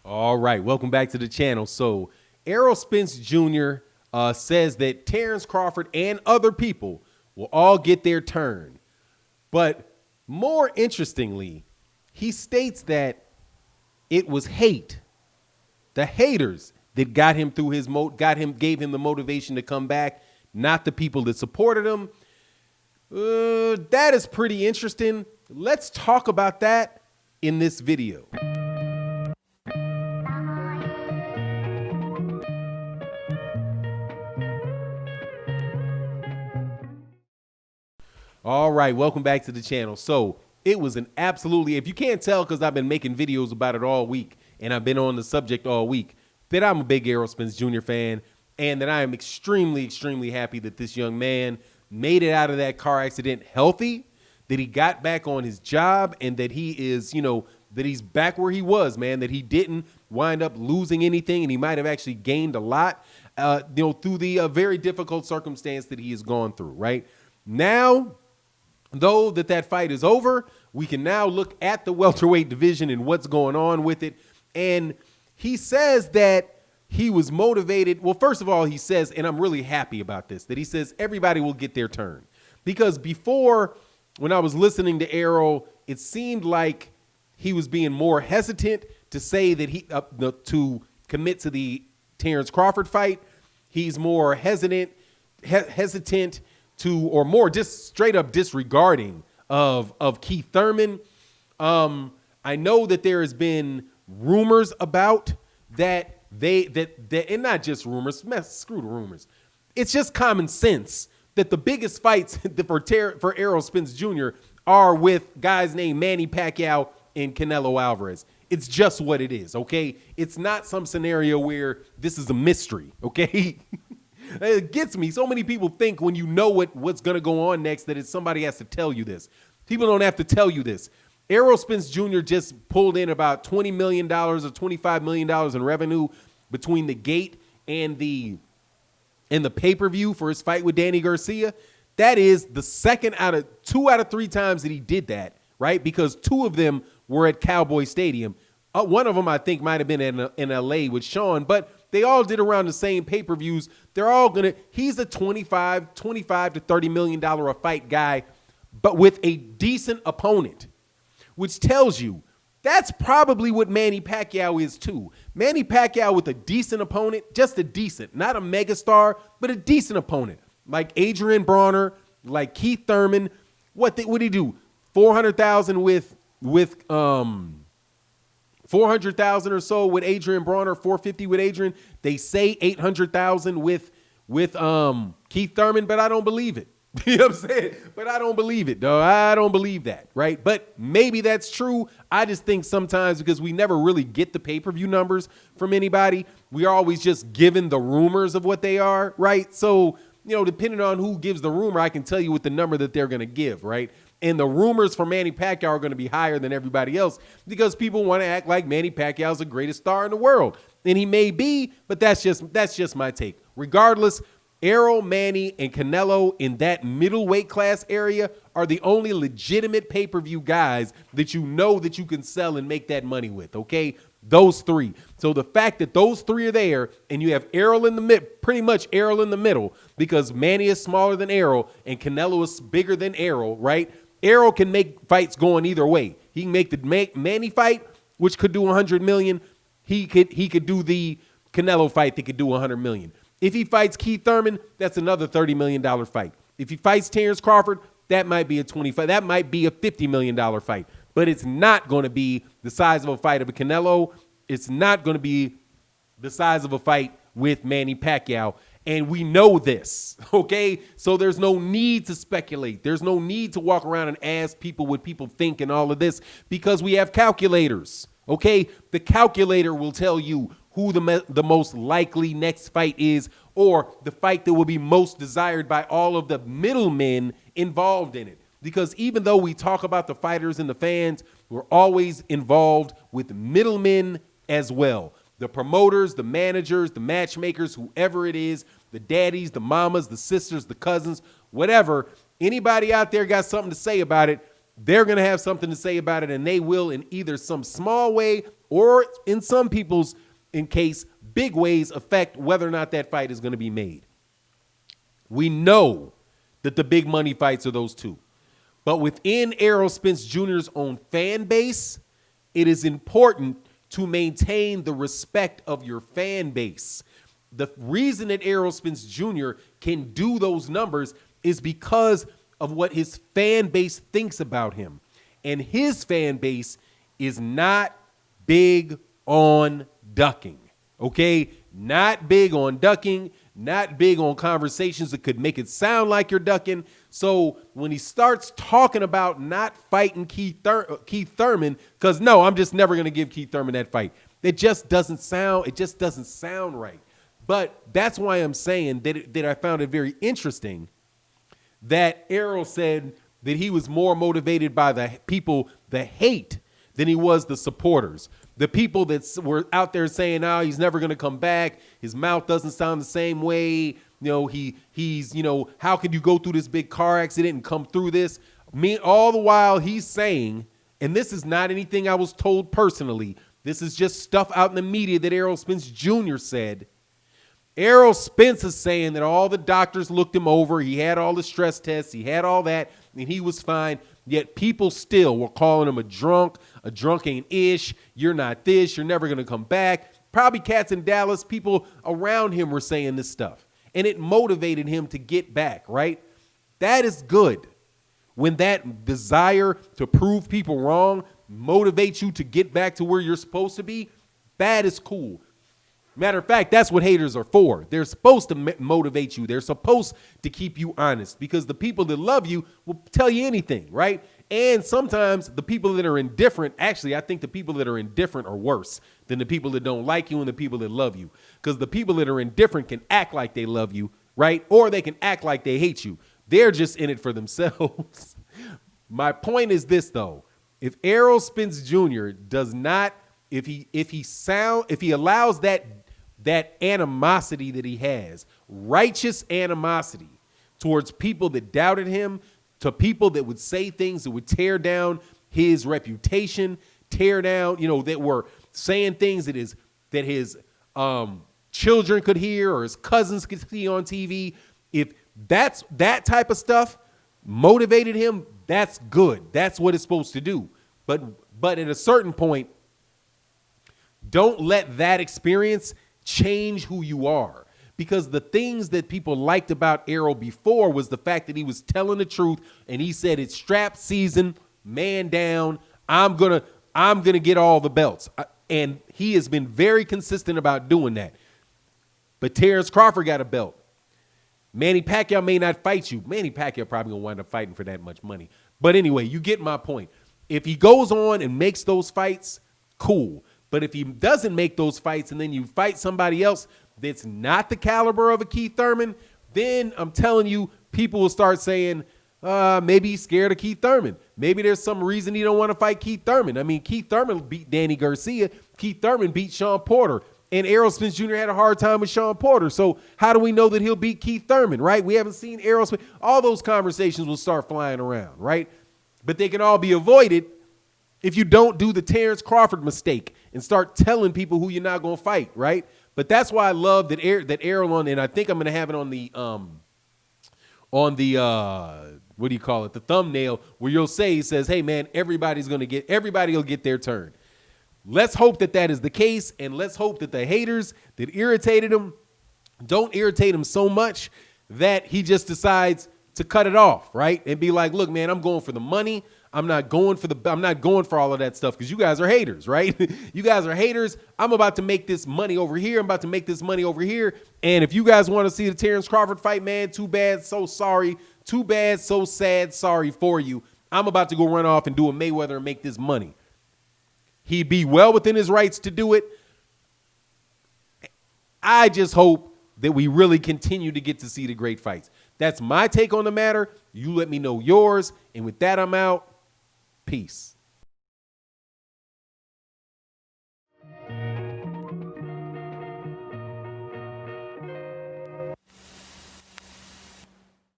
All right, welcome back to the channel. So Errol Spence Jr. Says that Terence Crawford and other people will all get their turn. But more interestingly, he states that it was hate, the haters that got him through his gave him the motivation to come back, not the people that supported him. That is pretty interesting. Let's talk about that in this video. All right, welcome back to the channel. So it was an absolutely, if you can't tell because I've been making videos about it all week and I've been on the subject all week, that I'm a big Errol Spence Jr. fan and that I am extremely, extremely happy that this young man made it out of that car accident healthy, that he got back on his job, and that he is, that he's back where he was, man, that he didn't wind up losing anything and he might have actually gained a lot, through the very difficult circumstance that he has gone through, right? Now, though that fight is over, we can now look at the welterweight division and what's going on with it. And he says that he was motivated. Well, first of all, he says, and I'm really happy about this, that he says everybody will get their turn. Because before, when I was listening to Errol, it seemed like he was being more hesitant to say that to commit to the Terence Crawford fight. He's more hesitant to, or more just straight up disregarding of Keith Thurman. I know that there has been rumors about that and not just rumors, screw the rumors. It's just common sense that the biggest fights for Errol Spence Jr. are with guys named Manny Pacquiao and Canelo Alvarez. It's just what it is, okay? It's not some scenario where this is a mystery, okay? It gets me. So many people think when you know what's going to go on next that somebody has to tell you this. People don't have to tell you this. Errol Spence Jr. just pulled in about $20 million or $25 million in revenue between the gate and the pay-per-view for his fight with Danny Garcia. That is the two out of three times that he did that, right? Because two of them were at Cowboy Stadium. One of them, I think, might have been in L.A. with Sean, but they all did around the same pay-per-views. They're all he's a $25 to $30 million a fight guy, but with a decent opponent, which tells you that's probably what Manny Pacquiao is too. Manny Pacquiao with a decent opponent, just a decent, not a megastar, but a decent opponent, like Adrian Bronner, like Keith Thurman. What did he do? 400,000 with 400,000 or so with Adrian Bronner, 450 with Adrian. They say 800,000 with Keith Thurman, but I don't believe it. You know what I'm saying? But I don't believe it, though. I don't believe that, right? But maybe that's true. I just think sometimes because we never really get the pay-per-view numbers from anybody, we are always just given the rumors of what they are, right? So, depending on who gives the rumor, I can tell you what the number that they're going to give, right? And the rumors for Manny Pacquiao are going to be higher than everybody else because people want to act like Manny Pacquiao is the greatest star in the world. And he may be, but that's just my take. Regardless, Errol, Manny, and Canelo in that middleweight class area are the only legitimate pay-per-view guys that that you can sell and make that money with, okay? Those three. So the fact that those three are there and you have Errol in the mid, pretty much Errol in the middle, because Manny is smaller than Errol and Canelo is bigger than Errol, right? Errol can make fights going either way. He can make the Manny fight, which could do 100 million. He could do the Canelo fight that could do 100 million. If he fights Keith Thurman, that's another $30 million fight. If he fights Terence Crawford, that might be a $50 million fight. But it's not going to be the size of a fight of a Canelo. It's not going to be the size of a fight with Manny Pacquiao. And we know this, okay? So there's no need to speculate. There's no need to walk around and ask people what people think and all of this because we have calculators, okay? The calculator will tell you who the most likely next fight is or the fight that will be most desired by all of the middlemen involved in it. Because even though we talk about the fighters and the fans, we're always involved with middlemen as well. The promoters, the managers, the matchmakers, whoever it is, the daddies, the mamas, the sisters, the cousins, whatever, anybody out there got something to say about it, they're going to have something to say about it, and they will in either some small way or in some people's in case, big ways affect whether or not that fight is going to be made. We know that the big money fights are those two. But within Errol Spence Jr.'s own fan base, it is important to maintain the respect of your fan base. The reason that Errol Spence Jr. can do those numbers is because of what his fan base thinks about him. And his fan base is not big on ducking, okay? Not big on ducking, not big on conversations that could make it sound like you're ducking. So when he starts talking about not fighting Keith Thurman, because no, I'm just never going to give Keith Thurman that fight. It just doesn't sound right. But that's why I'm saying that I found it very interesting that Errol said that he was more motivated by the people, the hate, than he was the supporters. The people that were out there saying, oh, he's never going to come back. His mouth doesn't sound the same way. You know, he's, you know, how could you go through this big car accident and come through this? All the while he's saying, and this is not anything I was told personally. This is just stuff out in the media that Errol Spence Jr. said. Errol Spence is saying that all the doctors looked him over. He had all the stress tests. He had all that, and he was fine. Yet people still were calling him a drunk ain't ish. You're not this. You're never going to come back. Probably cats in Dallas, people around him were saying this stuff. And it motivated him to get back, right? That is good. When that desire to prove people wrong motivates you to get back to where you're supposed to be, that is cool. Matter of fact, that's what haters are for. They're supposed to motivate you. They're supposed to keep you honest because the people that love you will tell you anything, right? And sometimes the people that are indifferent, actually, I think the people that are indifferent are worse than the people that don't like you and the people that love you. Because the people that are indifferent can act like they love you, right? Or they can act like they hate you. They're just in it for themselves. My point is this, though. If Errol Spence Jr. does not, if he allows that animosity that he has, righteous animosity towards people that doubted him, to people that would say things that would tear down his reputation, tear down, you know, that were saying things that his children could hear or his cousins could see on TV. If that type of stuff motivated him, that's good. That's what it's supposed to do. But at a certain point, don't let that experience change who you are. Because the things that people liked about Errol before was the fact that he was telling the truth and he said it's strap season, man down, I'm gonna get all the belts. And he has been very consistent about doing that. But Terence Crawford got a belt. Manny Pacquiao may not fight you. Manny Pacquiao probably gonna wind up fighting for that much money. But anyway, you get my point. If he goes on and makes those fights, cool. But if he doesn't make those fights and then you fight somebody else that's not the caliber of a Keith Thurman, then I'm telling you, people will start saying, maybe he's scared of Keith Thurman. Maybe there's some reason he don't want to fight Keith Thurman. I mean, Keith Thurman beat Danny Garcia. Keith Thurman beat Sean Porter. And Errol Spence Jr. had a hard time with Sean Porter. So how do we know that he'll beat Keith Thurman, right? We haven't seen Errol Spence. All those conversations will start flying around, right? But they can all be avoided if you don't do the Terence Crawford mistake and start telling people who you're not going to fight, right? But that's why I love that Errol on, and I think I'm going to have it on the what do you call it? The thumbnail where you'll say, he says, hey man, everybody will get their turn. Let's hope that is the case. And let's hope that the haters that irritated him don't irritate him so much that he just decides to cut it off, right? And be like, look, man, I'm going for the money. I'm not going for all of that stuff because you guys are haters, right? You guys are haters. I'm about to make this money over here. I'm about to make this money over here. And if you guys want to see the Terence Crawford fight, man, too bad, so sorry. Too bad, so sad, sorry for you. I'm about to go run off and do a Mayweather and make this money. He'd be well within his rights to do it. I just hope that we really continue to get to see the great fights. That's my take on the matter. You let me know yours. And with that, I'm out. Peace.